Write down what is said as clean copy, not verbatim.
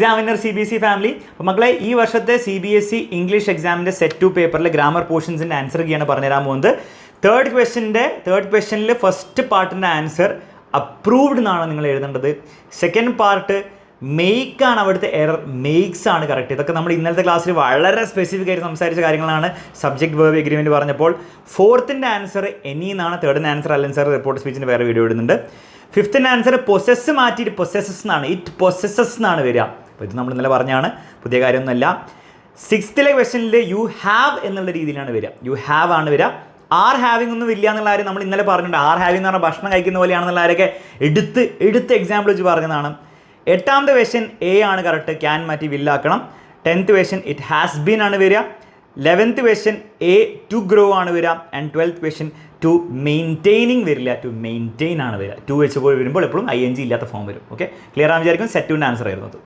Examiner CBSE family. അപ്പോൾ മക്കളെ, ഈ വർഷത്തെ CBSE ഇംഗ്ലീഷ് എക്സാമിൻ്റെ സെറ്റ് 2 പേപ്പറിലെ ഗ്രാമർ പോർഷൻസിൻ്റെ ആൻസർ കീയാണ് പറഞ്ഞുതരാൻ പോകുന്നത്. തേർഡ് ക്വസ്റ്റ്യനിൽ ഫസ്റ്റ് പാർട്ടിൻ്റെ ആൻസർ അപ്രൂവ്ഡ് എന്നാണ് നിങ്ങൾ എഴുതേണ്ടത്. സെക്കൻഡ് പാർട്ട് മെയ്ക്ക് ആണ്, അവിടുത്തെ എറർ മെയ്ക്സ് ആണ് കറക്റ്റ്. ഇതൊക്കെ നമ്മൾ ഇന്നലത്തെ ക്ലാസ്സിൽ വളരെ സ്പെസിഫിക് ആയിട്ട് സംസാരിച്ച കാര്യങ്ങളാണ്. സബ്ജക്ട് വേർബ് എഗ്രിമെൻറ്റ് പറഞ്ഞപ്പോൾ. ഫോർത്തിൻ്റെ ആൻസർ എനി എന്നാണ്. തേർഡിൻ്റെ ആൻസർ അല്ലൻ സാർ റിപ്പോർട്ട് സ്പീച്ചിൻ്റെ വേറെ വീഡിയോ ഇടുന്നുണ്ട്. ഫിഫ്ത്തിൻ്റെ ആൻസർ പൊസസ് മാറ്റിയിട്ട് പൊസസസ് എന്നാണ്. ഇറ്റ് പൊസസസ് എന്നാണ് വരിക. അപ്പോൾ ഇത് നമ്മൾ ഇന്നലെ പറഞ്ഞാണ്, പുതിയ കാര്യമൊന്നുമല്ല. സിക്സ്ത്തിലെ ക്വസ്റ്റ്യനിൽ യു ഹാവ് എന്നുള്ള രീതിയിലാണ് വരിക. യു ഹാവ് ആണ് വരിക. ആർ ഹാവിംഗ് ഒന്നും ഇല്ല എന്നുള്ള കാര്യം നമ്മൾ ഇന്നലെ പറഞ്ഞിട്ടുണ്ട്. ആർ ഹാവിംഗ് എന്ന് പറഞ്ഞാൽ ഭക്ഷണം കഴിക്കുന്ന പോലെയാണെന്നുള്ള കാര്യമൊക്കെ എടുത്ത് എക്സാമ്പിൾ വെച്ച് പറഞ്ഞതാണ്. എട്ടാമത്തെ ക്വസ്റ്റ്യൻ എ ആണ് കറക്റ്റ്. ക്യാൻ മാറ്റി വില്ലാക്കണം. 10th question it has been ആണ് വരിക. 11th question A to grow ആണ് വരിക. And 12th question to maintaining വരില്ല, ടു മെയിൻറ്റെയിൻ ആണ് വരിക. ടു വെച്ച് പോയി വരുമ്പോൾ എപ്പോഴും ING ഇല്ലാത്ത ഫോം വരും. ഓക്കെ, ക്ലിയർ ആണെന്ന് വിചാരിക്കും. സെറ്റ് 2ൻ്റെ ആൻസർ ആയിരുന്നു അത്.